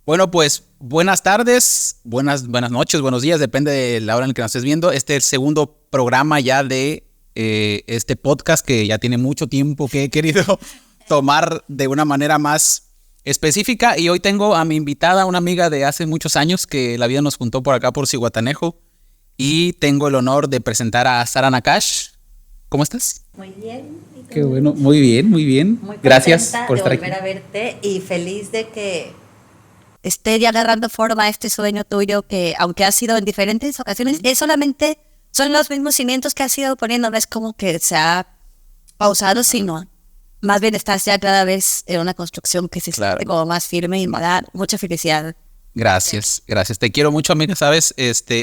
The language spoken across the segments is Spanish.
Bueno, pues buenas tardes, buenas noches, buenos días, depende de la hora en la que nos estés viendo. Este es el segundo programa ya de este podcast que ya tiene mucho tiempo que he querido tomar de una manera más específica. Y hoy tengo a mi invitada, una amiga de hace muchos años que la vida nos juntó por acá por Zihuatanejo. Y tengo el honor de presentar a Sara Nakash. ¿Cómo estás? Muy bien. Qué bueno, muy bien, muy bien. Muy Gracias por estar volver aquí. a verte y feliz de que esté ya agarrando forma este sueño tuyo que, aunque ha sido en diferentes ocasiones, es solamente son los mismos cimientos que has ido poniendo, no es como que se ha pausado, sino más bien estás ya cada vez en una construcción que se siente como más firme y me da mucha felicidad. Gracias. Te quiero mucho, amiga, ¿sabes?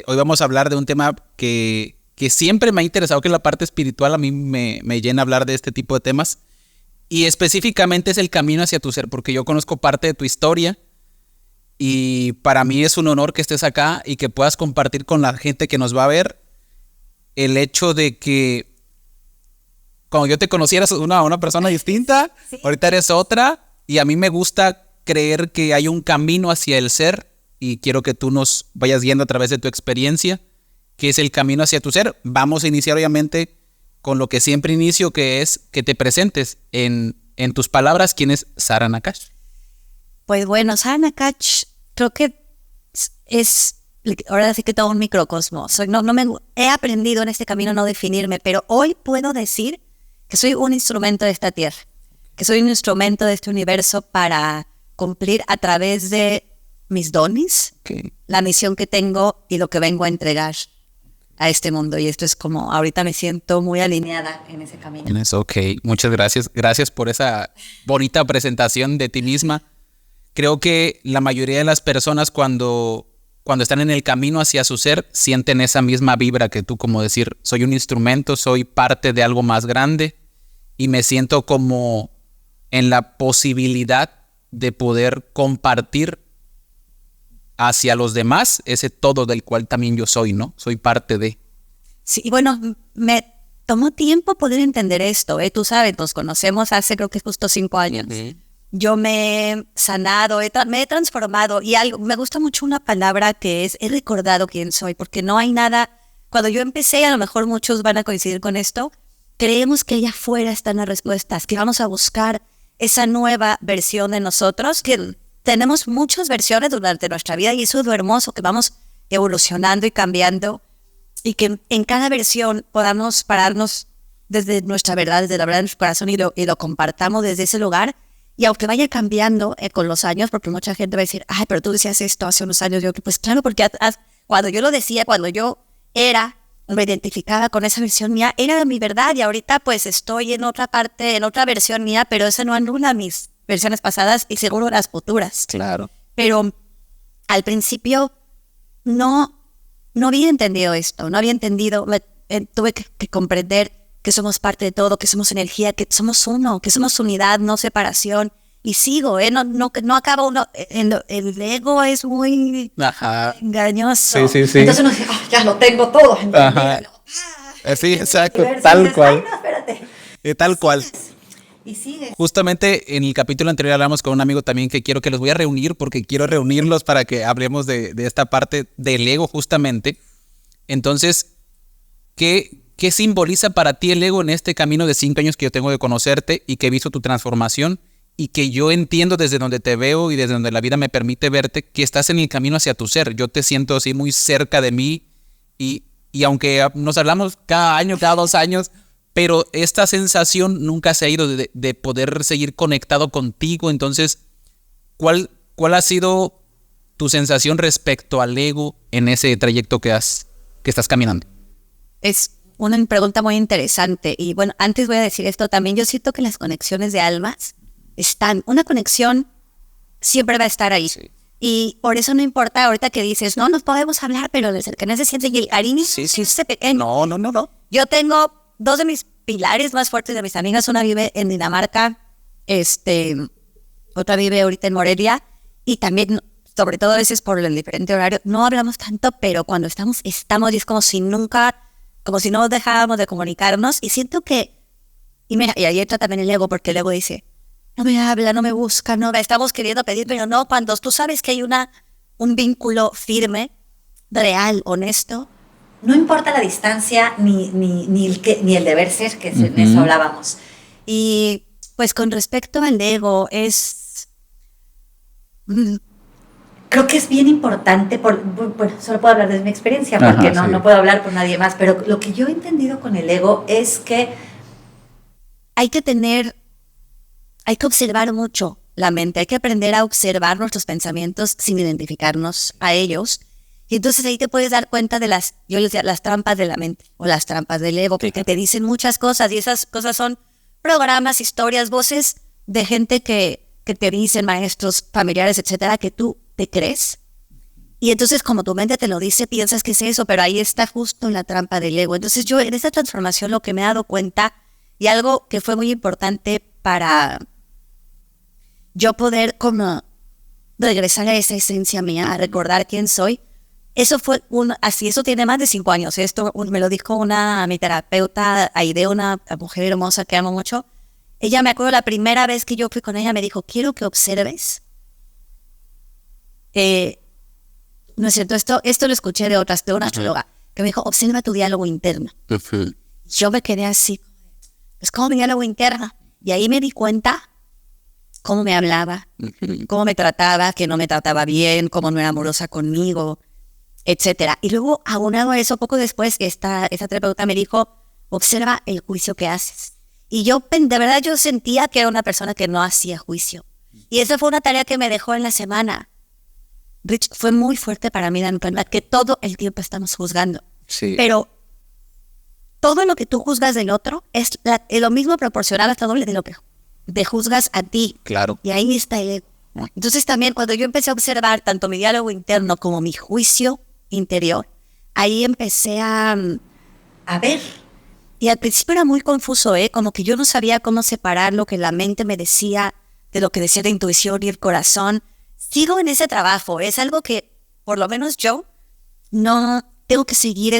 Hoy vamos a hablar de un tema que siempre me ha interesado, que es la parte espiritual. A mí me llena hablar de este tipo de temas. Y específicamente es el camino hacia tu ser, porque yo conozco parte de tu historia. Y para mí es un honor que estés acá y que puedas compartir con la gente que nos va a ver el hecho de que cuando yo te conocí eras una persona distinta, sí. Ahorita eres otra, y a mí me gusta creer que hay un camino hacia el ser y quiero que tú nos vayas guiando a través de tu experiencia, que es el camino hacia tu ser. Vamos a iniciar obviamente con lo que siempre inicio, que es que te presentes en tus palabras. ¿Quién es Sara Nakash? Pues bueno, Sara Nakash creo que es, ahora sí que todo un microcosmos. He aprendido en este camino no definirme, pero hoy puedo decir que soy un instrumento de esta tierra, que soy un instrumento de este universo para cumplir a través de mis dones, la misión que tengo y lo que vengo a entregar a este mundo. Y esto es como, ahorita me siento muy alineada en ese camino. En eso, ok. Muchas gracias. Gracias por esa bonita presentación de ti misma. Creo que la mayoría de las personas cuando están en el camino hacia su ser sienten esa misma vibra que tú, como decir, soy un instrumento, soy parte de algo más grande y me siento como en la posibilidad de poder compartir hacia los demás ese todo del cual también yo soy, ¿no? Soy parte de. Sí, y bueno, me tomó tiempo poder entender esto, ¿eh? Tú sabes, nos conocemos hace creo que justo 5 años. Uh-huh. Yo me he sanado, me he transformado y me gusta mucho una palabra que es, he recordado quién soy, porque no hay nada, cuando yo empecé, a lo mejor muchos van a coincidir con esto, creemos que allá afuera están las respuestas, que vamos a buscar esa nueva versión de nosotros, que tenemos muchas versiones durante nuestra vida y eso es lo hermoso, que vamos evolucionando y cambiando y que en cada versión podamos pararnos desde nuestra verdad, desde la verdad de nuestro corazón y lo compartamos desde ese lugar. Y aunque vaya cambiando con los años, porque mucha gente va a decir, ay, pero tú decías esto hace unos años. Yo, pues claro, porque cuando yo lo decía, cuando yo me identificaba con esa versión mía, era mi verdad. Y ahorita pues estoy en otra parte, en otra versión mía, pero eso no anula mis versiones pasadas y seguro las futuras. Claro. Pero al principio no había entendido esto, no había entendido, tuve que comprender que somos parte de todo, que somos energía, que somos uno, que somos unidad, no separación. Y sigo, no acaba uno, el ego es muy engañoso. Sí. Entonces uno dice, ya lo tengo todo. Sí, exacto, tal cual. Ay, no, espérate. Tal cual. Y sigues. Justamente en el capítulo anterior hablamos con un amigo también que quiero que los voy a reunir porque quiero reunirlos para que hablemos de esta parte del ego justamente. Entonces, ¿qué simboliza para ti el ego en este camino de 5 años que yo tengo de conocerte y que he visto tu transformación y que yo entiendo desde donde te veo y desde donde la vida me permite verte que estás en el camino hacia tu ser? Yo te siento así muy cerca de mí y aunque nos hablamos cada año, cada 2 años, pero esta sensación nunca se ha ido de poder seguir conectado contigo. Entonces, ¿cuál ha sido tu sensación respecto al ego en ese trayecto que estás caminando? Es una pregunta muy interesante. Y bueno, antes voy a decir esto también. Yo siento que las conexiones de almas una conexión siempre va a estar ahí. Sí. Y por eso no importa ahorita que dices, no nos podemos hablar, pero el cercanía se siente y el cariño se pequeño. No. Yo tengo 2 de mis pilares más fuertes de mis amigas. Una vive en Dinamarca, otra vive ahorita en Morelia. Y también, sobre todo a veces por el diferente horario, no hablamos tanto, pero cuando estamos y es como si no dejábamos de comunicarnos. Y siento que, y ahí entra también el ego, porque el ego dice, no me habla, no me busca, no, estamos queriendo pedir, pero no, cuando tú sabes que hay un vínculo firme, real, honesto, no importa la distancia ni el deber ser, que en eso hablábamos. Y pues con respecto al ego, creo que es bien importante, bueno, solo puedo hablar de mi experiencia, porque no puedo hablar por nadie más, pero lo que yo he entendido con el ego es que hay que observar mucho la mente, hay que aprender a observar nuestros pensamientos sin identificarnos a ellos. Y entonces ahí te puedes dar cuenta de yo les decía, las trampas de la mente o las trampas del ego, porque te dicen muchas cosas y esas cosas son programas, historias, voces de gente que te dicen, maestros, familiares, etcétera, que tú te crees. Y entonces como tu mente te lo dice, piensas que es eso, pero ahí está justo la trampa del ego. Entonces yo en esta transformación lo que me he dado cuenta y algo que fue muy importante para yo poder como regresar a esa esencia mía, a recordar quién soy, eso fue eso tiene más de 5 años. Esto me lo dijo mi terapeuta, Aide, una mujer hermosa que amo mucho. Ella, me acuerdo la primera vez que yo fui con ella, me dijo, quiero que observes. No es cierto, esto lo escuché de una astróloga, que me dijo, observa tu diálogo interno. Yo me quedé así, es como mi diálogo interno. Y ahí me di cuenta cómo me hablaba, cómo me trataba, que no me trataba bien, cómo no era amorosa conmigo, etcétera. Y luego, aunado a eso, poco después, esa terapeuta me dijo, observa el juicio que haces. Y yo, de verdad, yo sentía que era una persona que no hacía juicio. Y esa fue una tarea que me dejó en la semana. Rich, fue muy fuerte para mí darme cuenta que todo el tiempo estamos juzgando. Sí. Pero todo lo que tú juzgas del otro es lo mismo proporcional hasta doble de lo que te juzgas a ti. Claro. Y ahí está el ego. Entonces también cuando yo empecé a observar tanto mi diálogo interno como mi juicio interior, ahí empecé a ver. Y al principio era muy confuso, como que yo no sabía cómo separar lo que la mente me decía de lo que decía la intuición y el corazón. Sigo en ese trabajo, es algo que por lo menos yo no tengo que seguir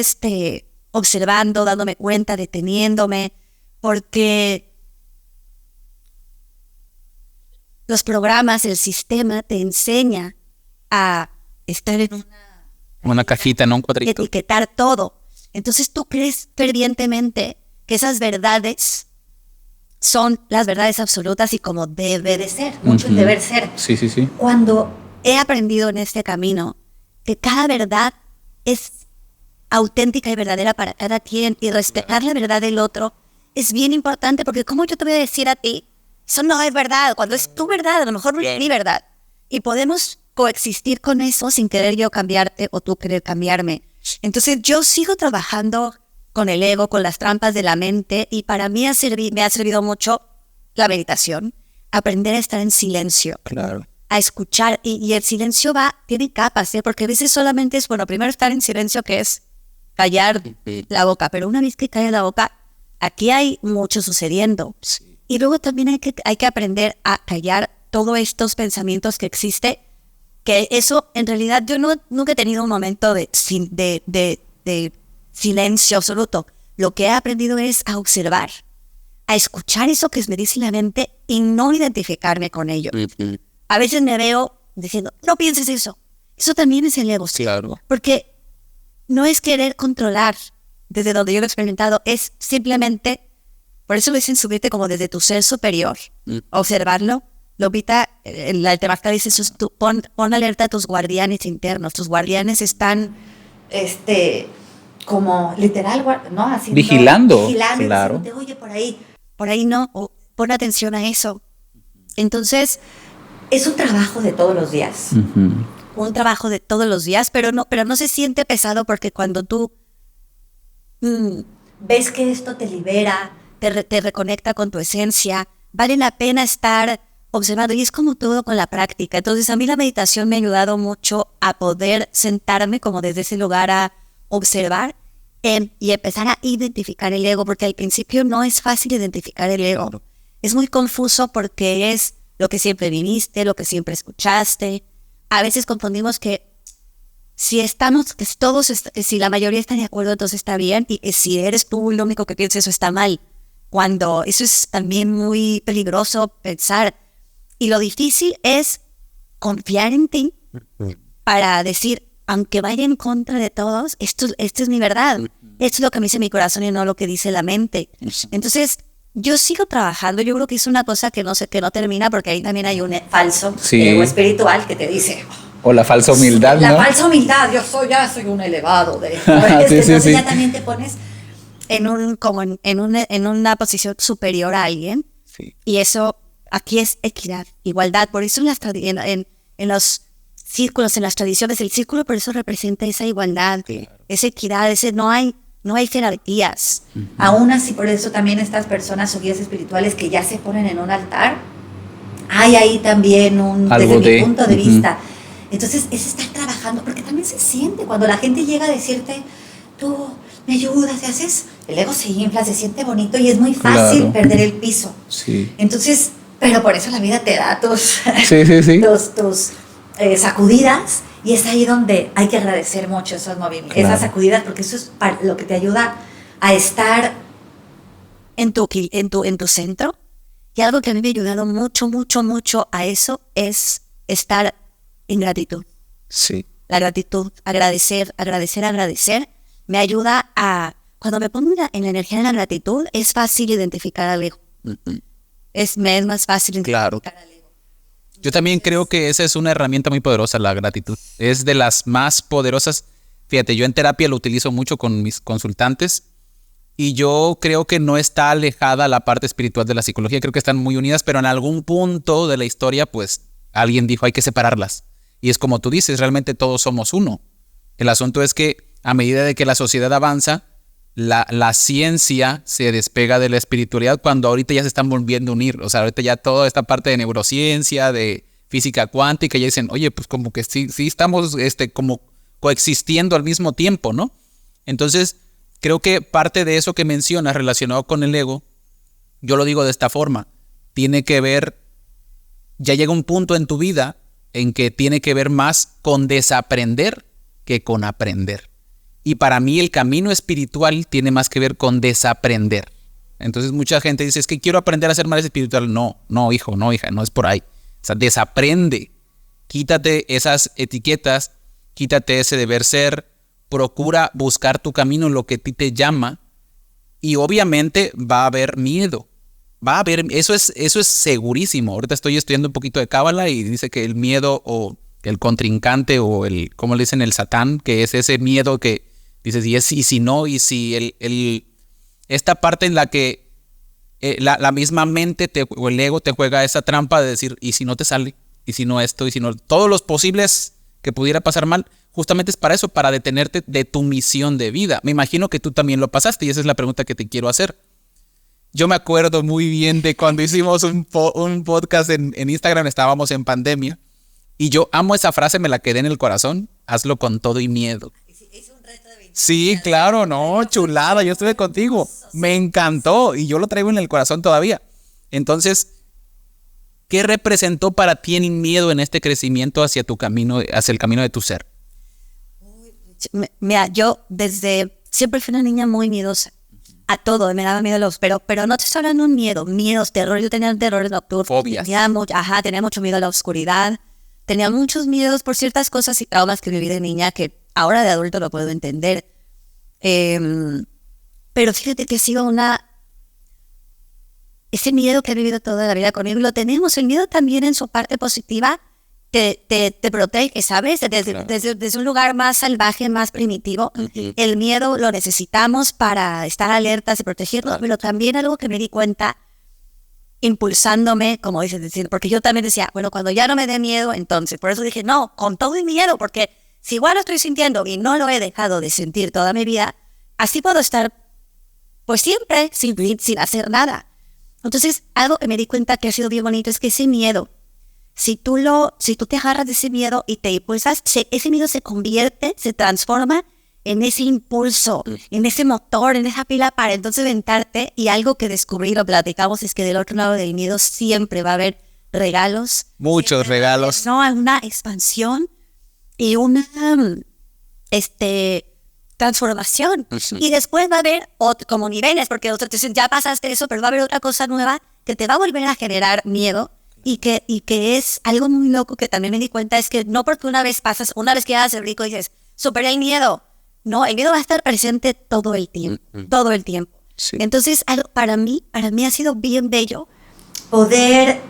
observando, dándome cuenta, deteniéndome, porque los programas, el sistema te enseña a estar en una cajita, no un cuadrito. Etiquetar todo. Entonces tú crees fervientemente que esas verdades son las verdades absolutas y como debe de ser, mucho el deber ser. Sí. Cuando he aprendido en este camino que cada verdad es auténtica y verdadera para cada quien y respetar la verdad del otro es bien importante, porque como yo te voy a decir a ti, eso no es verdad, cuando es tu verdad, a lo mejor no es mi verdad. Y podemos coexistir con eso sin querer yo cambiarte o tú querer cambiarme. Entonces yo sigo trabajando con el ego, con las trampas de la mente, y para mí me ha servido mucho la meditación, aprender a estar en silencio, claro, a escuchar, y el silencio tiene capas, porque a veces solamente es, bueno, primero estar en silencio, que es callar la boca, pero una vez que cae la boca, aquí hay mucho sucediendo. Sí. Y luego también hay que aprender a callar todos estos pensamientos que existen, que eso en realidad yo nunca he tenido un momento de silencio absoluto. Lo que he aprendido es a observar, a escuchar eso que me dice la mente y no identificarme con ello. A veces me veo diciendo, no pienses eso. Eso también es el ego. Claro. Porque no es querer controlar desde donde yo lo he experimentado, es simplemente, por eso lo dicen subirte como desde tu ser superior, observarlo. Lopita, el Temazcal dice, pon alerta a tus guardianes internos. Tus guardianes están, como literal, ¿no? Haciendo, vigilando, claro. Diciendo, oye, por ahí no, o pon atención a eso. Entonces, es un trabajo de todos los días. Un trabajo de todos los días, pero no se siente pesado, porque cuando tú ves que esto te libera, te reconecta con tu esencia, vale la pena estar observando, y es como todo con la práctica. Entonces a mí la meditación me ha ayudado mucho a poder sentarme como desde ese lugar a observar y empezar a identificar el ego, porque al principio no es fácil identificar el ego. Es muy confuso porque es lo que siempre viviste, lo que siempre escuchaste. A veces confundimos que si la mayoría está de acuerdo, entonces está bien, y si eres tú lo único que piensas, eso está mal. Cuando eso es también muy peligroso pensar, Y lo difícil es confiar en ti para decir, aunque vaya en contra de todos, esto es mi verdad. Esto es lo que me dice mi corazón y no lo que dice la mente. Entonces, yo sigo trabajando. Yo creo que es una cosa que no termina, porque ahí también hay un falso ego espiritual que te dice... O la falsa humildad, la ¿no? La falsa humildad. Yo soy un elevado. Entonces ya también te pones en una posición superior a alguien. Sí. Y eso... Aquí es equidad, igualdad. Por eso en los círculos, en las tradiciones, el círculo por eso representa esa igualdad, esa equidad, no hay jerarquías. Aún así, por eso también estas personas o guías espirituales que ya se ponen en un altar, hay ahí también desde mi punto de vista. Entonces, es estar trabajando, porque también se siente cuando la gente llega a decirte, tú me ayudas, y haces, el ego se infla, se siente bonito y es muy fácil perder el piso. Sí. Entonces, pero por eso la vida te da tus sacudidas, y es ahí donde hay que agradecer mucho esos movimientos, esas sacudidas, porque eso es lo que te ayuda a estar en tu centro. Y algo que a mí me ha ayudado mucho a eso es estar en gratitud. Sí. La gratitud, agradecer, me ayuda a, cuando me pongo en la energía de la gratitud, es fácil identificar al ego. Me es más fácil identificar al ego. Yo también creo que esa es una herramienta muy poderosa, la gratitud. Es de las más poderosas. Fíjate, yo en terapia lo utilizo mucho con mis consultantes, y yo creo que no está alejada la parte espiritual de la psicología. Creo que están muy unidas, pero en algún punto de la historia, pues, alguien dijo hay que separarlas. Y es como tú dices, realmente todos somos uno. El asunto es que a medida de que la sociedad avanza, la ciencia se despega de la espiritualidad, cuando ahorita ya se están volviendo a unir. O sea, ahorita ya toda esta parte de neurociencia, de física cuántica, ya dicen, oye, pues como que sí estamos como coexistiendo al mismo tiempo, ¿no? Entonces, creo que parte de eso que mencionas relacionado con el ego, yo lo digo de esta forma, tiene que ver, ya llega un punto en tu vida en que tiene que ver más con desaprender que con aprender. Y para mí el camino espiritual tiene más que ver con desaprender. Entonces mucha gente dice, es que quiero aprender a ser más espiritual. No, hijo, no, hija, no es por ahí. O sea, desaprende. Quítate esas etiquetas, quítate ese deber ser, procura buscar tu camino, lo que a ti te llama, y obviamente va a haber miedo. Eso es segurísimo. Ahorita estoy estudiando un poquito de Cábala y dice que el miedo o el contrincante o ¿cómo le dicen? El satán, que es ese miedo que dices, y si no, y si esta parte en la que la misma mente o el ego te juega esa trampa de decir, y si no te sale, y si no esto, y si no, todos los posibles que pudiera pasar mal, justamente es para eso, para detenerte de tu misión de vida. Me imagino que tú también lo pasaste, y esa es la pregunta que te quiero hacer. Yo me acuerdo muy bien de cuando hicimos un podcast en Instagram, estábamos en pandemia, y yo amo esa frase, me la quedé en el corazón, hazlo con todo y miedo. Es un reto de 20 Sí, días, claro, no, chulada, yo estuve contigo, me encantó y yo lo traigo en el corazón todavía. Entonces, ¿qué representó para ti el miedo en este crecimiento hacia tu camino, hacia el camino de tu ser? Mira, yo siempre fui una niña muy miedosa. A todo, me daba miedo pero no te estoy hablando de miedos, terror. Yo tenía terrores nocturnos. Fobias. Tenía mucho miedo a la oscuridad. Tenía muchos miedos por ciertas cosas y traumas que viví de niña que ahora de adulto lo puedo entender. Pero fíjate que ha sido ese miedo que he vivido toda la vida conmigo, lo tenemos. El miedo también en su parte positiva te protege, ¿sabes? Desde un lugar más salvaje, más primitivo. El miedo lo necesitamos para estar alertas y protegernos, pero también algo que me di cuenta impulsándome, como dices, porque yo también decía, bueno, cuando ya no me dé miedo, entonces, por eso dije, no, con todo el miedo, porque si igual lo estoy sintiendo y no lo he dejado de sentir toda mi vida, así puedo estar, pues siempre, sin hacer nada. Entonces, algo que me di cuenta que ha sido bien bonito es que ese miedo, si tú te agarras de ese miedo y te impulsas, ese miedo se transforma en ese impulso, en ese motor, en esa pila para entonces aventarte. Y algo que descubrí, lo platicamos, es que del otro lado del miedo siempre va a haber regalos. Muchos regalos. No, una expansión y una transformación. Y después va a haber como niveles, porque otros te dicen, ya pasaste eso, pero va a haber otra cosa nueva que te va a volver a generar miedo. que es algo muy loco que también me di cuenta es que no porque una vez que ya ser rico dices, superé el miedo. No, el miedo va a estar presente todo el tiempo, todo el tiempo. Sí. Entonces, para mí ha sido bien bello poder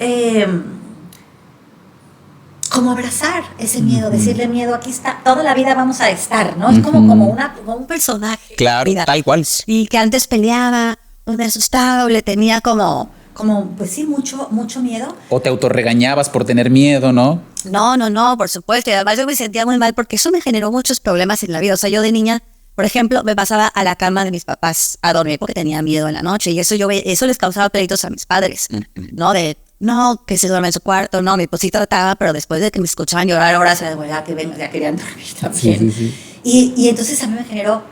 como abrazar ese miedo, decirle miedo, aquí está, toda la vida vamos a estar, ¿no? Es como un personaje. Claro, tal cual. Y que antes peleaba, o me asustaba, o le tenía como, pues sí, mucho miedo. O te autorregañabas por tener miedo, ¿no? No, por supuesto. Y además yo me sentía muy mal porque eso me generó muchos problemas en la vida. O sea, yo de niña, por ejemplo, me pasaba a la cama de mis papás a dormir porque tenía miedo en la noche. Y eso les causaba pleitos a mis padres, ¿no? No, que se duerme en su cuarto. No, mi pues sí trataba, pero después de que me escuchaban llorar, ahora se ya que venga, ya querían dormir también. Sí. Y entonces a mí me generó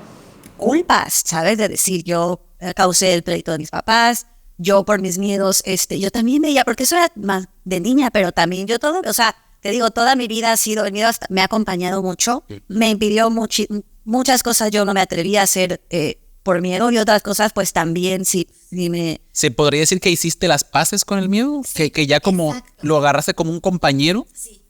culpas, ¿sabes? De decir, yo causé el pleito de mis papás. Yo por mis miedos, yo también veía, porque eso era más de niña, pero también yo todo, o sea, te digo, toda mi vida ha sido, el miedo me ha acompañado mucho, me impidió muchas cosas, yo no me atrevía a hacer por miedo y otras cosas pues también sí me... ¿Se podría decir que hiciste las paces con el miedo? Sí, que ya como exacto. Lo agarraste como un compañero. Sí.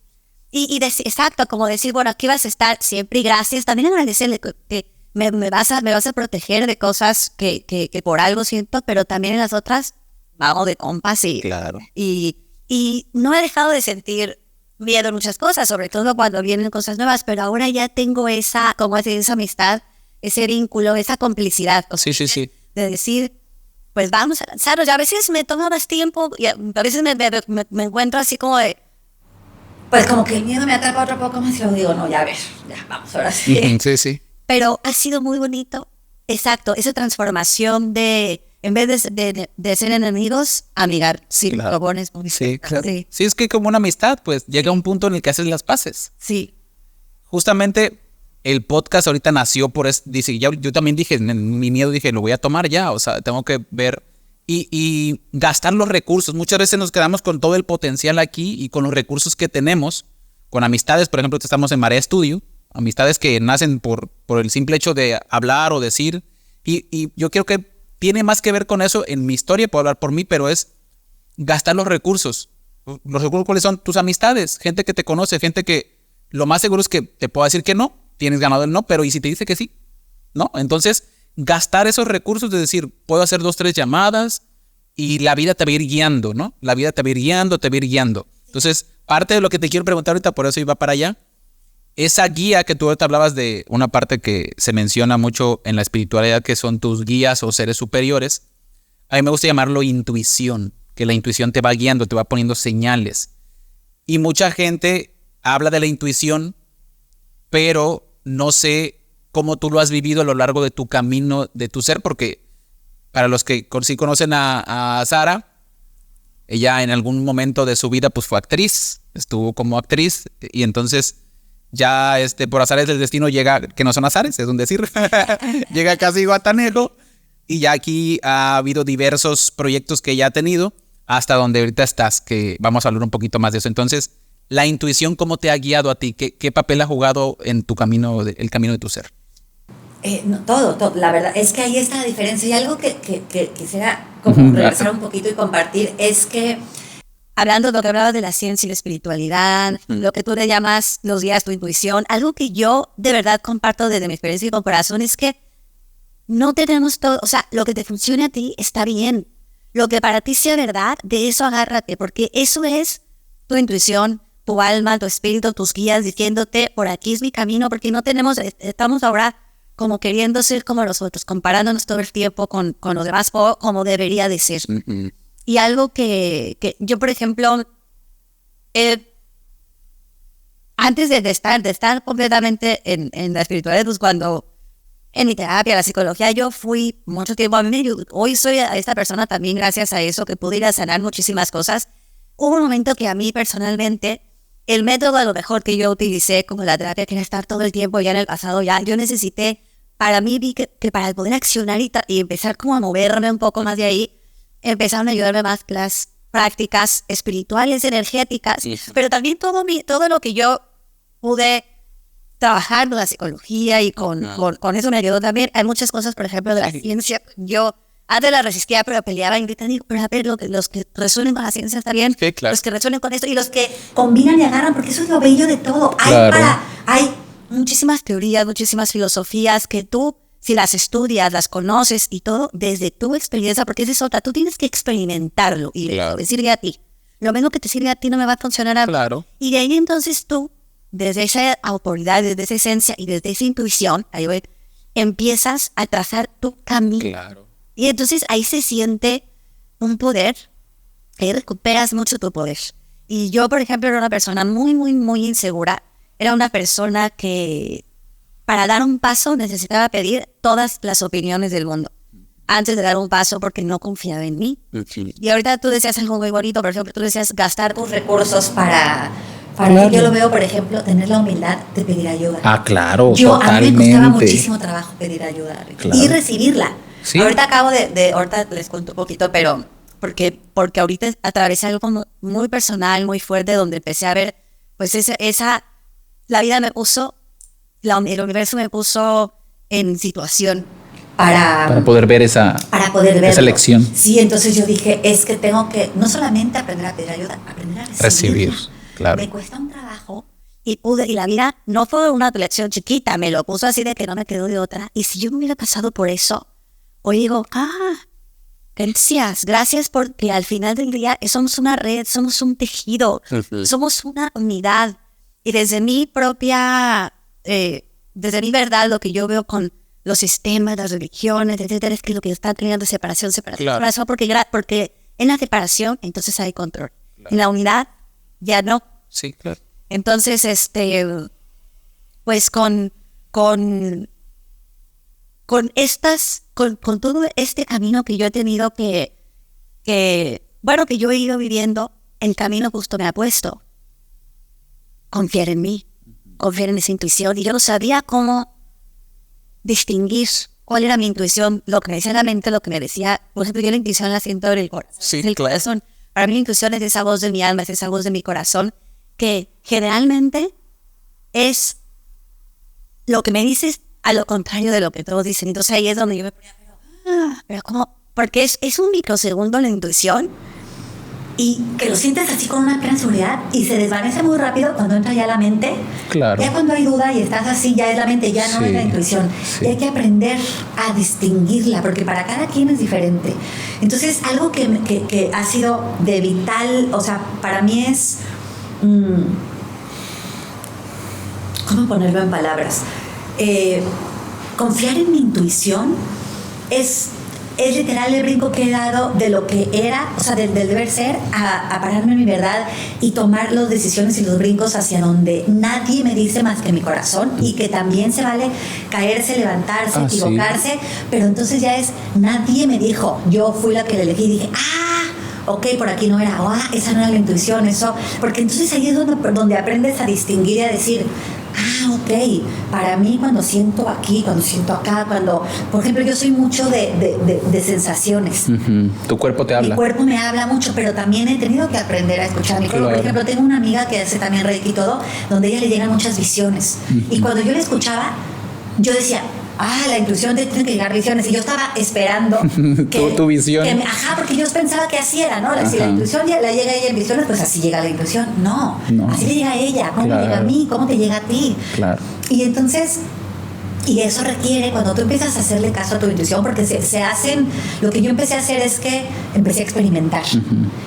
Exacto, como decir, bueno, aquí vas a estar siempre y gracias, también agradecerle que me vas a proteger de cosas que por algo siento, pero también en las otras vamos de compas claro. Y no he dejado de sentir miedo en muchas cosas, sobre todo cuando vienen cosas nuevas, pero ahora ya tengo esa amistad, ese vínculo, esa complicidad. Sí. De decir, pues vamos a lanzarnos. Y a veces me toma más tiempo y a veces me encuentro así como de, pues como que el miedo me atrapa otro poco más y luego digo, no, ya a ver, ya vamos, ahora sí. Sí. Pero ha sido muy bonito, exacto, esa transformación de, en vez de ser enemigos, amigar. Sí, claro. Lo pones muy sí, claro. Sí, es que como una amistad, pues llega un punto en el que haces las paces. Sí. Justamente el podcast ahorita nació por eso. Dice, yo también dije, en mi miedo dije, lo voy a tomar ya, o sea, tengo que ver y gastar los recursos. Muchas veces nos quedamos con todo el potencial aquí y con los recursos que tenemos, con amistades, por ejemplo, estamos en Marea Studio. Amistades que nacen por el simple hecho de hablar o decir. Y yo creo que tiene más que ver con eso. En mi historia, puedo hablar por mí, pero es gastar los recursos. ¿Los recursos cuáles son? Tus amistades, gente que te conoce, gente que lo más seguro es que te pueda decir que no, tienes ganado el no, pero ¿y si te dice que sí? ¿No? Entonces, gastar esos recursos de decir, puedo hacer 2, 3 llamadas y la vida te va a ir guiando, ¿no? La vida te va a ir guiando, te va a ir guiando. Entonces, parte de lo que te quiero preguntar ahorita, por eso iba para allá, esa guía que tú ahorita hablabas de una parte que se menciona mucho en la espiritualidad, que son tus guías o seres superiores, a mí me gusta llamarlo intuición, que la intuición te va guiando, te va poniendo señales. Y mucha gente habla de la intuición, pero no sé cómo tú lo has vivido a lo largo de tu camino, de tu ser, porque para los que sí conocen a Sara, ella en algún momento de su vida pues fue actriz, estuvo como actriz y entonces ya por azares del destino llega, que no son azares, es un decir, llega casi Guatanejo y ya aquí ha habido diversos proyectos que ella ha tenido hasta donde ahorita estás, que vamos a hablar un poquito más de eso. Entonces, la intuición, ¿cómo te ha guiado a ti? ¿Qué papel ha jugado en tu camino, el camino de tu ser? Todo, la verdad, es que ahí está la diferencia y algo que quisiera como regresar un poquito y compartir es que hablando de lo que hablabas de la ciencia y la espiritualidad, lo que tú le llamas los guías, tu intuición, algo que yo de verdad comparto desde mi experiencia y con corazón es que no tenemos todo, o sea, lo que te funcione a ti está bien. Lo que para ti sea verdad, de eso agárrate, porque eso es tu intuición, tu alma, tu espíritu, tus guías diciéndote, por aquí es mi camino, porque estamos ahora como queriendo ser como los otros, comparándonos todo el tiempo con los demás o como debería de ser. Uh-huh. Y algo que yo, por ejemplo, antes de estar completamente en la espiritualidad, pues cuando en mi terapia, la psicología, yo fui mucho tiempo hoy soy esta persona también gracias a eso, que pude ir a sanar muchísimas cosas. Hubo un momento que a mí personalmente, el método a lo mejor que yo utilicé como la terapia, que era estar todo el tiempo ya en el pasado, ya yo necesité, para mí vi que para poder accionar y empezar como a moverme un poco más de ahí, empezaron a ayudarme más las prácticas espirituales, energéticas, sí. Pero también todo lo que yo pude trabajar con la psicología y con eso me ayudó también. Hay muchas cosas, por ejemplo, de la ciencia. Yo Antes la resistía, pero peleaba y gritaba, digo, pero a ver, los que resuenen con la ciencia está bien, Sí, claro. los que resuenen con esto y los que combinan y agarran, porque eso es lo bello de todo. Hay muchísimas teorías, muchísimas filosofías que tú, si las estudias, las conoces y todo, desde tu experiencia, porque esa es otra, tú tienes que experimentarlo y te sirve a ti. Lo mismo que te sirve a ti no me va a funcionar a mí. Claro. Y de ahí entonces tú, desde esa autoridad, desde esa esencia y desde esa intuición, ahí empiezas a trazar tu camino. Claro. Y entonces ahí se siente un poder, que recuperas mucho tu poder. Y yo, por ejemplo, era una persona muy, muy, muy insegura. Era una persona que para dar un paso necesitaba pedir todas las opiniones del mundo antes de dar un paso porque no confiaba en mí. Y ahorita tú decías algo muy bonito, por ejemplo, tú decías gastar tus recursos para claro. Yo lo veo, por ejemplo, tener la humildad de pedir ayuda. claro, A mí me costaba muchísimo trabajo pedir ayuda y recibirla. Sí. Ahorita ahorita les cuento un poquito, pero porque ahorita atravesé algo muy personal, muy fuerte, donde empecé a ver, pues la vida me puso, el universo me puso en situación para poder ver esa lección. Sí, entonces yo dije, es que tengo que no solamente aprender a pedir ayuda, aprender a recibir. Claro. Me cuesta un trabajo y la vida no fue una lección chiquita, me lo puso así de que no me quedó de otra. Y si yo me hubiera pasado por eso, hoy digo, gracias porque al final del día somos una red, somos un tejido, somos una unidad. Y desde mi propia, desde mi verdad, lo que yo veo con los sistemas, las religiones, etcétera, es que lo que está creando separación, claro. porque en la separación entonces hay control. Claro. En la unidad ya no. Sí, claro. Entonces, pues con todo este camino que yo he tenido que yo he ido viviendo, el camino justo me ha puesto. Confiar en mí, confiar en esa intuición. Y yo no sabía cómo distinguir cuál era mi intuición, lo que me decía la mente, lo que me decía. Por ejemplo, yo la intuición la siento en el corazón. Sí, el corazón. Para mí la intuición es esa voz de mi alma, es esa voz de mi corazón, que generalmente es lo que me dices a lo contrario de lo que todos dicen. Entonces ahí es donde yo me ponía, pero ¿cómo? Porque es un microsegundo la intuición y que lo sientes así con una plena seguridad y se desvanece muy rápido cuando entra ya la mente. Claro. Ya cuando hay duda y estás así, ya es la mente, ya no es la intuición. Sí. Y hay que aprender a distinguirla porque para cada quien es diferente. Entonces algo que ha sido de vital, o sea, para mí es... ¿cómo ponerlo en palabras? Confiar en mi intuición es literal el brinco que he dado de lo que era, o sea, del deber ser a pararme en mi verdad y tomar las decisiones y los brincos hacia donde nadie me dice más que mi corazón, y que también se vale caerse, levantarse, equivocarse, pero entonces ya es, nadie me dijo, yo fui la que le elegí y dije, ok, por aquí no era, esa no era la intuición, eso, porque entonces ahí es donde aprendes a distinguir y a decir, ok, para mí cuando siento aquí, cuando siento acá, por ejemplo, yo soy mucho de sensaciones. Tu cuerpo te habla. Mi cuerpo me habla mucho, pero también he tenido que aprender a escuchar mi cuerpo. Por ejemplo, tengo una amiga que hace también Reiki y todo, donde a ella le llegan muchas visiones. Y cuando yo la escuchaba, yo decía, la intuición te tiene que llegar visiones, y yo estaba esperando que tu visión. Porque yo pensaba que así era, ¿no? Si la intuición ya la llega a ella en visiones, pues así llega la intuición. No. Así le llega a ella. ¿Cómo me llega a mí? ¿Cómo te llega a ti? Claro. Y entonces, y eso requiere, cuando tú empiezas a hacerle caso a tu intuición, porque se hacen, lo que yo empecé a hacer es que empecé a experimentar.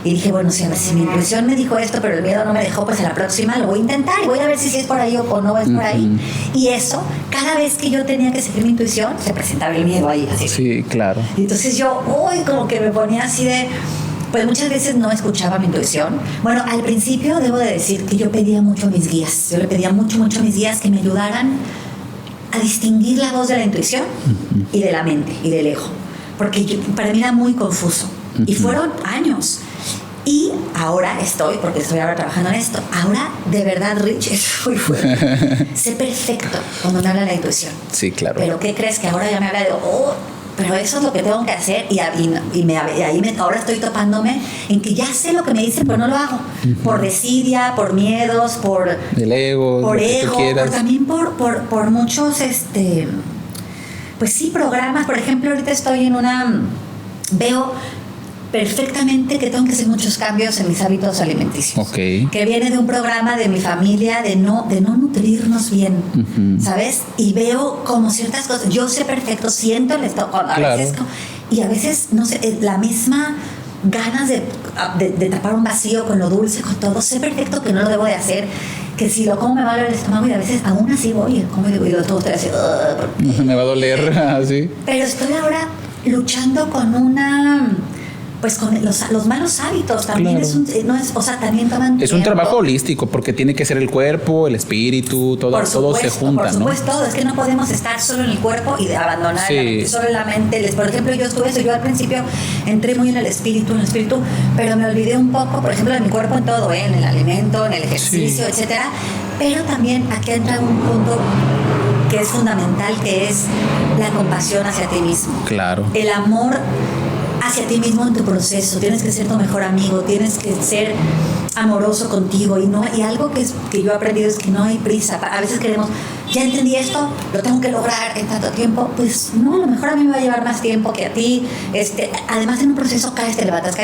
Y dije, bueno, si mi intuición me dijo esto, pero el miedo no me dejó, pues a la próxima lo voy a intentar y voy a ver si es por ahí o no es por ahí. Y eso, cada vez que yo tenía que seguir mi intuición, se presentaba el miedo ahí, así. Sí, claro. Y entonces yo, como que me ponía así de... Pues muchas veces no escuchaba mi intuición. Bueno, al principio debo de decir que yo pedía mucho a mis guías. Yo le pedía mucho a mis guías que me ayudaran a distinguir la voz de la intuición y de la mente y del ego, porque para mí era muy confuso y fueron años. Y ahora porque estoy ahora trabajando en esto, ahora de verdad, Rich, es muy fuerte. Sé perfecto cuando me habla la intuición. Sí, claro. Pero ¿qué crees? Que ahora ya me habla de pero eso es lo que tengo que hacer, y ahora estoy topándome en que ya sé lo que me dicen, pero no lo hago. Por desidia, por miedos, por el ego, por también por muchos, pues sí, programas. Por ejemplo, ahorita estoy en veo perfectamente que tengo que hacer muchos cambios en mis hábitos alimenticios. Okay. Que viene de un programa de mi familia de no nutrirnos bien, ¿sabes? Y veo como ciertas cosas. Yo sé perfecto, siento el estómago, y a veces, no sé, la misma ganas de tapar un vacío con lo dulce, con todo. Sé perfecto que no lo debo de hacer, que si lo como me va a doler el estómago, y a veces aún así voy, como digo, y lo tengo que hacer, me va a doler, así. Pero estoy ahora luchando con pues con los malos hábitos también. Claro. También toman es un trabajo holístico, porque tiene que ser el cuerpo, el espíritu, todo se junta, por supuesto, ¿no? Todo, es que no podemos estar solo en el cuerpo y abandonar la mente, solo en la mente. Por ejemplo, yo al principio entré muy en el espíritu, pero me olvidé un poco, por ejemplo, de mi cuerpo en todo, en el alimento, en el ejercicio, etcétera. Pero también aquí entra un punto que es fundamental, que es la compasión hacia ti mismo. Claro. El amor hacia ti mismo en tu proceso. Tienes que ser tu mejor amigo, tienes que ser amoroso contigo, y algo que yo he aprendido es que no hay prisa. A veces queremos, ya entendí esto, lo tengo que lograr en tanto tiempo. Pues no, a lo mejor a mí me va a llevar más tiempo que a ti. Además, en un proceso caes, te levantas,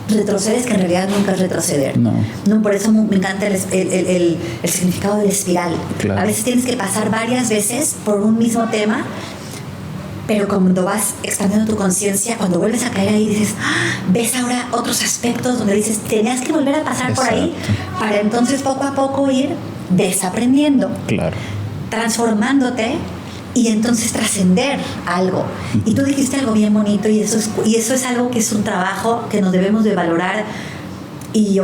retrocedes, que en realidad nunca es retroceder. No, por eso me encanta el significado de la espiral. Claro. A veces tienes que pasar varias veces por un mismo tema, pero cuando vas expandiendo tu conciencia, cuando vuelves a caer ahí, dices, ves ahora otros aspectos donde dices, tenías que volver a pasar por ahí para entonces poco a poco ir desaprendiendo, claro, transformándote y entonces trascender algo. Y tú dijiste algo bien bonito, y eso es algo que es un trabajo que nos debemos de valorar y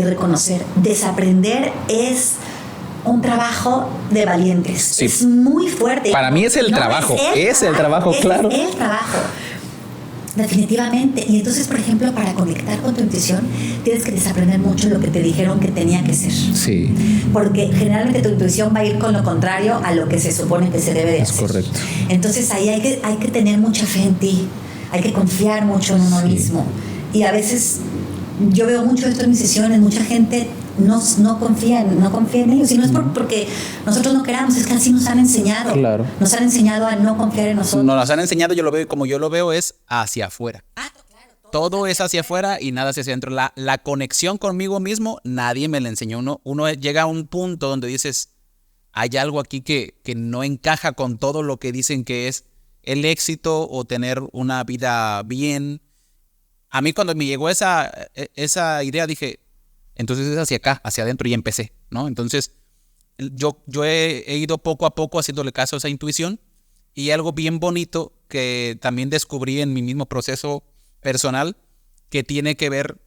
reconocer. Desaprender es un trabajo de valientes. Sí. Es muy fuerte. Para mí es el trabajo. Es el trabajo, claro. Es el trabajo. Definitivamente. Y entonces, por ejemplo, para conectar con tu intuición, tienes que desaprender mucho lo que te dijeron que tenía que ser. Sí. Porque generalmente tu intuición va a ir con lo contrario a lo que se supone que se debe de hacer. Es correcto. Entonces ahí hay que tener mucha fe en ti. Hay que confiar mucho en uno mismo. Y a veces yo veo mucho esto en mis sesiones, mucha gente no confía en ellos, y no es porque nosotros no queramos, es que así nos han enseñado. Claro. Nos han enseñado a no confiar en nosotros. Nos han enseñado, como yo lo veo, es hacia afuera. Claro, todo es hacia afuera y nada hacia adentro. La conexión conmigo mismo, nadie me la enseñó. Uno llega a un punto donde dices, hay algo aquí que no encaja con todo lo que dicen que es el éxito o tener una vida bien. A mí cuando me llegó esa idea dije, entonces es hacia acá, hacia adentro, y empecé, ¿no? Entonces yo he ido poco a poco haciéndole caso a esa intuición, y algo bien bonito que también descubrí en mi mismo proceso personal, que tiene que ver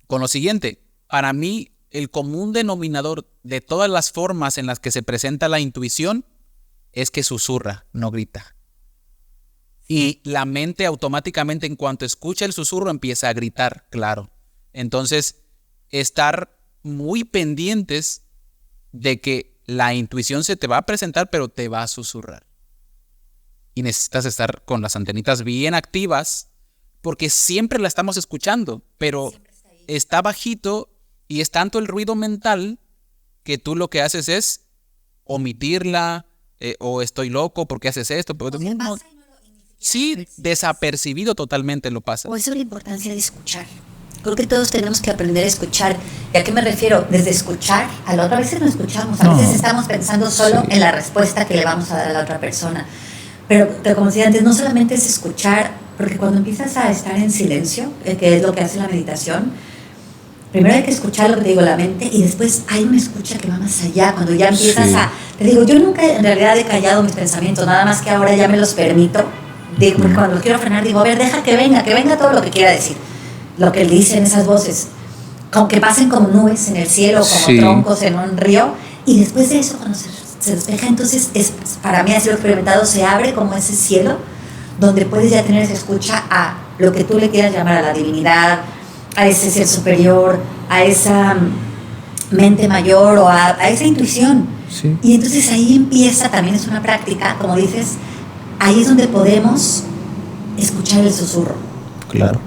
con lo siguiente. Para mí, el común denominador de todas las formas en las que se presenta la intuición es que susurra, no grita. Y la mente automáticamente, en cuanto escucha el susurro, empieza a gritar, claro. Entonces, estar muy pendientes de que la intuición se te va a presentar, pero te va a susurrar. Y necesitas estar con las antenitas bien activas, porque siempre la estamos escuchando, pero está bajito y es tanto el ruido mental que tú lo que haces es omitirla, o estoy loco porque haces esto. Pero sí, desapercibido totalmente lo pasa. O eso es la importancia de escuchar. Creo que todos tenemos que aprender a escuchar. ¿Y a qué me refiero? Desde escuchar a la otra. A veces no escuchamos, a veces estamos pensando solo en la respuesta que le vamos a dar a la otra persona. Pero como decía antes, no solamente es escuchar, porque cuando empiezas a estar en silencio, que es lo que hace la meditación, primero hay que escuchar lo que te digo, la mente, y después hay una escucha que va más allá. Cuando ya empiezas te digo, yo nunca en realidad he callado mis pensamientos, nada más que ahora ya me los permito. Porque cuando los quiero frenar, digo, a ver, deja que venga todo lo que quiera decir. Lo que dicen esas voces, aunque pasen como nubes en el cielo, como troncos en un río, y después de eso, cuando se despeja, entonces para mí, así lo he experimentado, se abre como ese cielo donde puedes ya tener esa escucha a lo que tú le quieras llamar, a la divinidad, a ese ser superior, a esa mente mayor, o a esa intuición. Y entonces ahí empieza, también es una práctica, como dices, ahí es donde podemos escuchar el susurro. Claro.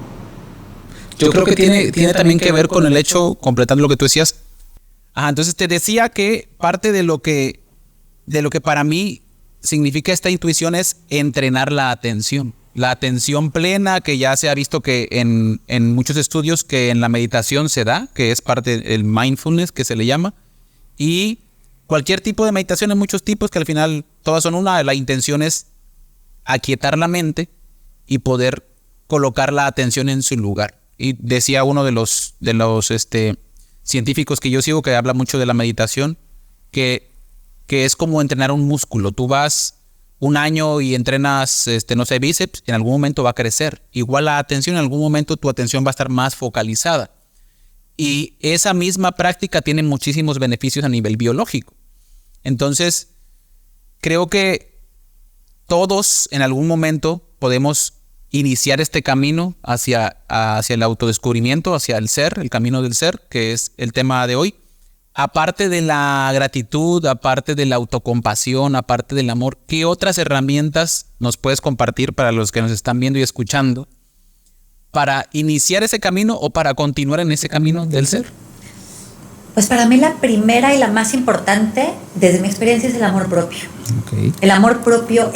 Yo creo que tiene también que ver con el hecho, completando lo que tú decías. Entonces te decía que parte de lo que para mí significa esta intuición es entrenar la atención. la atención plena, que ya se ha visto que en muchos estudios que en la meditación se da, que es parte del mindfulness que se le llama, y cualquier tipo de meditación, hay muchos tipos que al final todas son una. La intención es aquietar la mente y poder colocar la atención en su lugar. Y decía uno de los científicos que yo sigo, que habla mucho de la meditación, que es como entrenar un músculo. Tú vas un año y entrenas, no sé, bíceps, en algún momento va a crecer. Igual la atención, en algún momento tu atención va a estar más focalizada. Y esa misma práctica tiene muchísimos beneficios a nivel biológico. Entonces, creo que todos en algún momento podemos iniciar este camino hacia el autodescubrimiento, hacia el ser, el camino del ser, que es el tema de hoy. Aparte de la gratitud, aparte de la autocompasión, aparte del amor, ¿qué otras herramientas nos puedes compartir para los que nos están viendo y escuchando para iniciar ese camino o para continuar en ese camino del ser? Pues para mí la primera y la más importante, desde mi experiencia, es el amor propio. Okay. El amor propio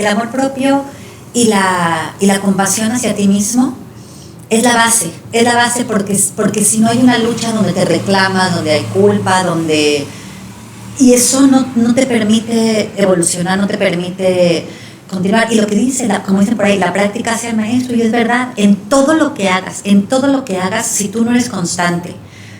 y la compasión hacia ti mismo es la base porque si no hay una lucha donde te reclamas, donde hay culpa, y eso no te permite evolucionar, no te permite continuar. Y lo que dice, como dicen por ahí, la práctica hace al maestro, y es verdad, en todo lo que hagas, si tú no eres constante,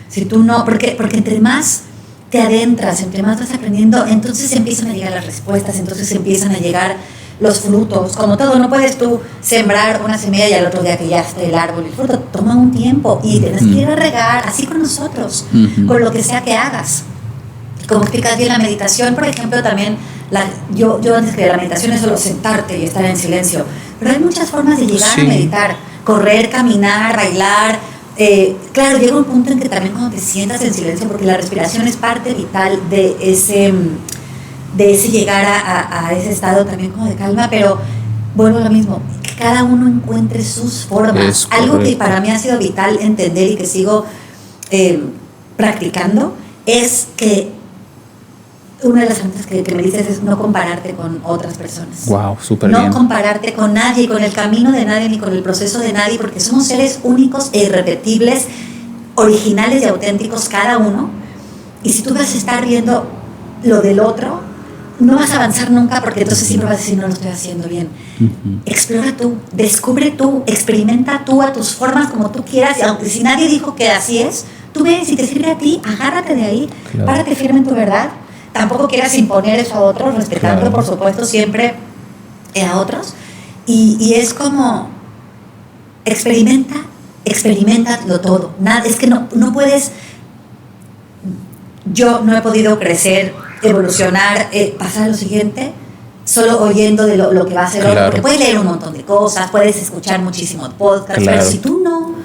si tú no, porque entre más te adentras, entre más vas aprendiendo, entonces empiezan a llegar las respuestas, entonces empiezan a llegar los frutos. Como todo, no puedes tú sembrar una semilla y al otro día que ya esté el árbol y el fruto. Toma un tiempo y tienes que ir a regar, así con nosotros, con lo que sea que hagas. Como explicas bien la meditación, por ejemplo, también, yo antes creía la meditación es solo sentarte y estar en silencio, pero hay muchas formas de llegar a meditar: correr, caminar, bailar. Claro, llega un punto en que también cuando te sientas en silencio, porque la respiración es parte vital de ese llegar a ese estado también como de calma, pero vuelvo a lo mismo, que cada uno encuentre sus formas. Algo que para mí ha sido vital entender y que sigo practicando es que una de las cosas que me dices es no compararte con otras personas. Wow, súper bien. No compararte con nadie, con el camino de nadie, ni con el proceso de nadie, porque somos seres únicos e irrepetibles, originales y auténticos cada uno. Y si tú vas a estar viendo lo del otro, no vas a avanzar nunca, porque entonces siempre vas a decir, no lo estoy haciendo bien. Explora tú, descubre tú, experimenta tú a tus formas como tú quieras, y aunque si nadie dijo que así es, tú ves, si te sirve a ti, agárrate de ahí, párate firme en tu verdad. Tampoco quieras imponer eso a otros, respetando, por supuesto, siempre a otros. Y es como, experimentalo todo. Nada, es que no puedes. Yo no he podido crecer, evolucionar, pasar a lo siguiente solo oyendo de lo que va a hacer otro. Porque puedes leer un montón de cosas, puedes escuchar muchísimos podcasts, pero si tú no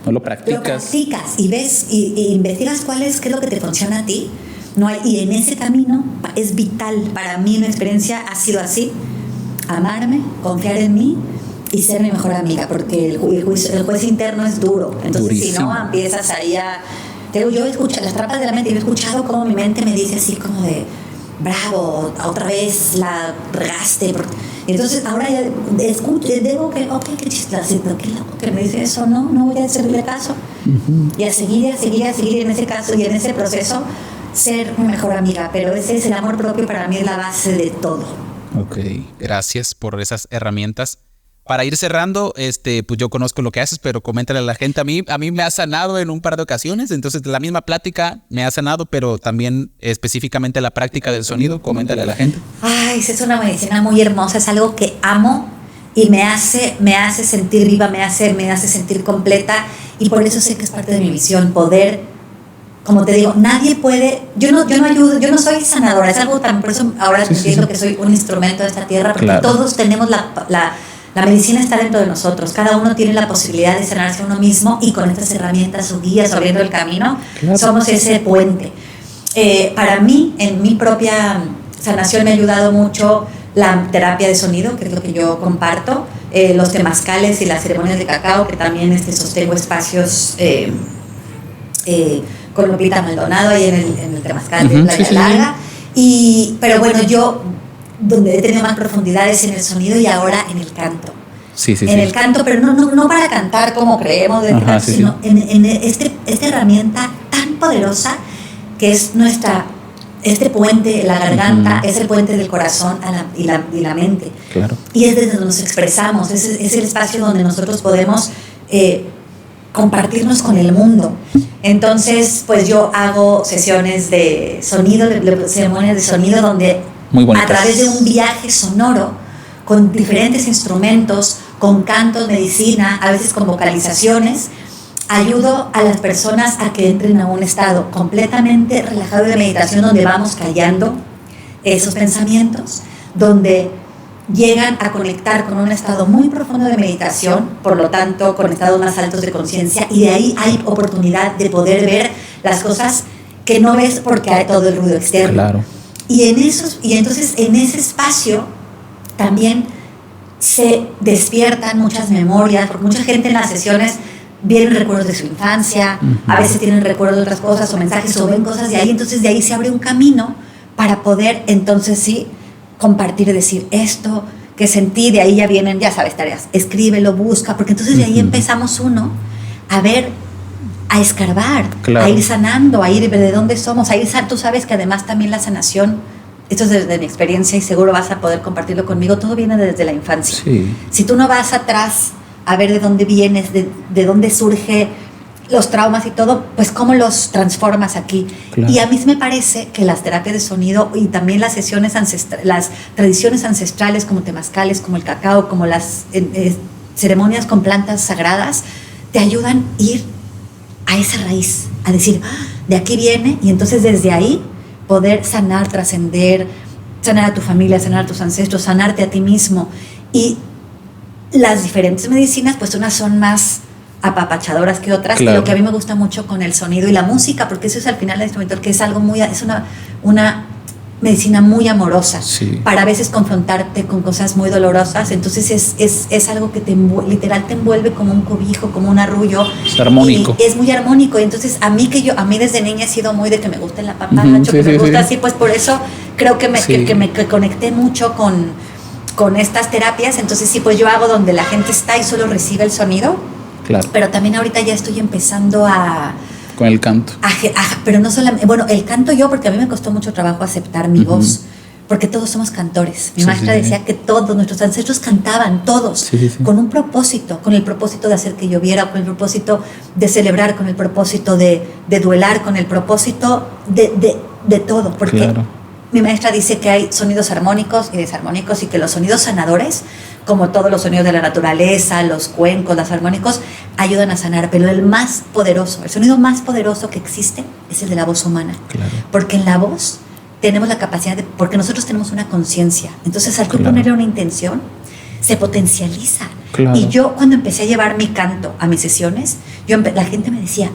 lo practicas y ves y investigas qué es lo que te funciona a ti, no hay, y en ese camino es vital. Para mí mi experiencia ha sido así: amarme, confiar en mí y ser mi mejor amiga, porque el juez interno es duro. Entonces durísimo. Si no empiezas ahí yo escucho las trampas de la mente, yo he escuchado cómo mi mente me dice así como de bravo, otra vez la regaste. Entonces ahora ya escucho, digo que qué chistacito, qué loco que me dice eso, no voy a hacerle caso. Y a seguir en ese caso y en ese proceso ser mi mejor amiga. Pero ese es el amor propio, para mí es la base de todo. Ok, gracias por esas herramientas. Para ir cerrando, pues yo conozco lo que haces, pero coméntale a la gente. A mí me ha sanado en un par de ocasiones, entonces la misma plática me ha sanado, pero también específicamente la práctica del sonido, coméntale a la gente. Ay, esa es una medicina muy hermosa, es algo que amo y me hace sentir viva, me hace sentir completa, y por eso sé que es parte de mi misión, poder, como te digo, nadie puede, yo no ayudo, yo no soy sanadora, es algo tan, por eso ahora entiendo que soy un instrumento de esta tierra, porque todos tenemos la medicina está dentro de nosotros, cada uno tiene la posibilidad de sanarse a uno mismo, y con estas herramientas o guías abriendo el camino, somos ese puente. Para mí, en mi propia sanación me ha ayudado mucho la terapia de sonido, que es lo que yo comparto, los temazcales y las ceremonias de cacao, que también sostengo espacios con Lupita Maldonado ahí en el temazcal de Playa Larga. Pero bueno, yo donde he tenido más profundidades en el sonido y ahora en el canto. Sí, sí, en el canto, pero no para cantar como creemos, sino en esta herramienta tan poderosa que es este puente, la garganta, es el puente del corazón y la mente. Claro. Y es desde donde nos expresamos, es el espacio donde nosotros podemos compartirnos con el mundo. Entonces, pues yo hago sesiones de sonido, ceremonias de sonido, donde a través de un viaje sonoro, con diferentes instrumentos, con cantos, medicina, a veces con vocalizaciones, ayudo a las personas a que entren a un estado completamente relajado de meditación, donde vamos callando esos pensamientos, donde llegan a conectar con un estado muy profundo de meditación, por lo tanto con estados más altos de conciencia, y de ahí hay oportunidad de poder ver las cosas que no ves porque hay todo el ruido externo. Claro. Y entonces en ese espacio también se despiertan muchas memorias, porque mucha gente en las sesiones vienen recuerdos de su infancia, a veces tienen recuerdos de otras cosas o mensajes o ven cosas de ahí, entonces de ahí se abre un camino para poder entonces sí compartir y decir esto que sentí, de ahí ya vienen, ya sabes, tareas, escríbelo, busca, porque entonces de ahí empezamos uno a ver, a escarbar, a ir sanando, a ir de dónde somos, a ir, tú sabes que además también la sanación, esto es desde mi experiencia y seguro vas a poder compartirlo conmigo, todo viene desde la infancia. Sí. Si tú no vas atrás a ver de dónde vienes, de dónde surge los traumas y todo, pues cómo los transformas aquí. Claro. Y a mí me parece que las terapias de sonido y también las sesiones las tradiciones ancestrales como temazcales, como el cacao, como las ceremonias con plantas sagradas, te ayudan a ir a esa raíz, a decir, de aquí viene, y entonces desde ahí poder sanar, trascender, sanar a tu familia, sanar a tus ancestros, sanarte a ti mismo. Y las diferentes medicinas, pues unas son más apapachadoras que otras, claro. Y lo que a mí me gusta mucho con el sonido y la música, porque eso es al final el instrumento, que es algo es una medicina muy amorosa, sí. Para a veces confrontarte con cosas muy dolorosas, entonces es algo que literal te envuelve como un cobijo, como un arrullo. Es armónico. Y es muy armónico, y entonces a mí desde niña he sido muy de que me gusta el apapacho, que me gusta así, pues por eso creo que me conecté mucho con estas terapias. Entonces sí, pues yo hago donde la gente está y solo recibe el sonido. Claro. Pero también ahorita ya estoy empezando con el canto. Pero no solamente, bueno, el canto yo, porque a mí me costó mucho trabajo aceptar mi voz, porque todos somos cantores. Mi maestra decía que todos nuestros ancestros cantaban, todos, con un propósito, con el propósito de hacer que lloviera, con el propósito de celebrar, con el propósito de duelar, con el propósito de todo, porque claro. Mi maestra dice que hay sonidos armónicos y desarmónicos, y que los sonidos sanadores, como todos los sonidos de la naturaleza, los cuencos, los armónicos, ayudan a sanar, pero el sonido más poderoso que existe es el de la voz humana. Claro. Porque en la voz tenemos la capacidad porque nosotros tenemos una conciencia, entonces al tú ponerle una intención, se potencializa. Claro. Y yo cuando empecé a llevar mi canto a mis sesiones, la gente me decía,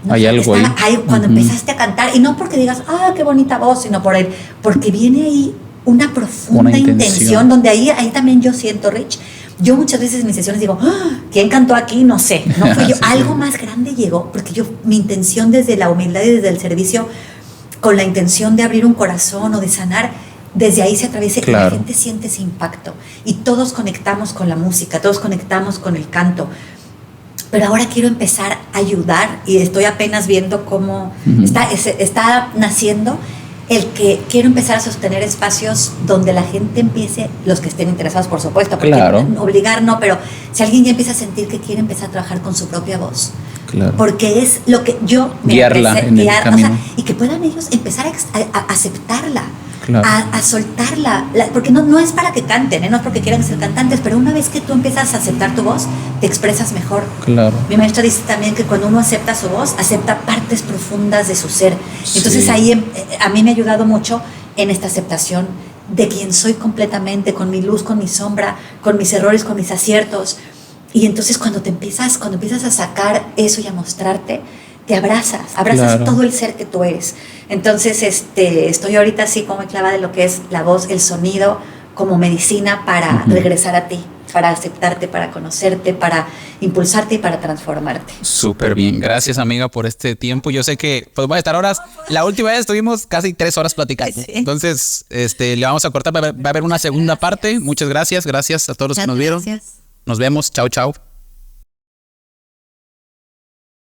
no, hay algo ahí. Cuando empezaste a cantar, y no porque digas, qué bonita voz, sino porque viene ahí una profunda intención, donde ahí también yo siento, Rich, yo muchas veces en mis sesiones digo, ¿quién cantó aquí? No sé, no fui yo, algo más grande llegó, porque mi intención desde la humildad y desde el servicio, con la intención de abrir un corazón o de sanar, desde ahí se atraviesa, claro. Y la gente siente ese impacto, y todos conectamos con la música, todos conectamos con el canto. Pero ahora quiero empezar a ayudar, y estoy apenas viendo cómo está naciendo el que quiero empezar a sostener espacios donde la gente empiece, los que estén interesados, por supuesto, porque claro. Obligar no, pero si alguien ya empieza a sentir que quiere empezar a trabajar con su propia voz, claro. Porque es lo que yo guiarla en el camino. O sea, y que puedan ellos empezar a aceptarla. Claro. A soltarla, porque no es para que canten, no es porque quieran ser cantantes, pero una vez que tú empiezas a aceptar tu voz, te expresas mejor. Claro. Mi maestra dice también que cuando uno acepta su voz, acepta partes profundas de su ser. Entonces ahí a mí me ha ayudado mucho en esta aceptación de quien soy completamente, con mi luz, con mi sombra, con mis errores, con mis aciertos. Y entonces cuando empiezas a sacar eso y a mostrarte, te abrazas claro. Todo el ser que tú eres. Entonces estoy ahorita así como clavada de lo que es la voz, el sonido como medicina para regresar a ti, para aceptarte, para conocerte, para impulsarte y para transformarte. Súper bien, gracias amiga por este tiempo. Yo sé que podemos estar horas, la última vez estuvimos casi 3 horas platicando, sí. Entonces le vamos a cortar, va a haber una segunda parte. Muchas gracias a todos los que nos vieron. Nos vemos. Chao, chao.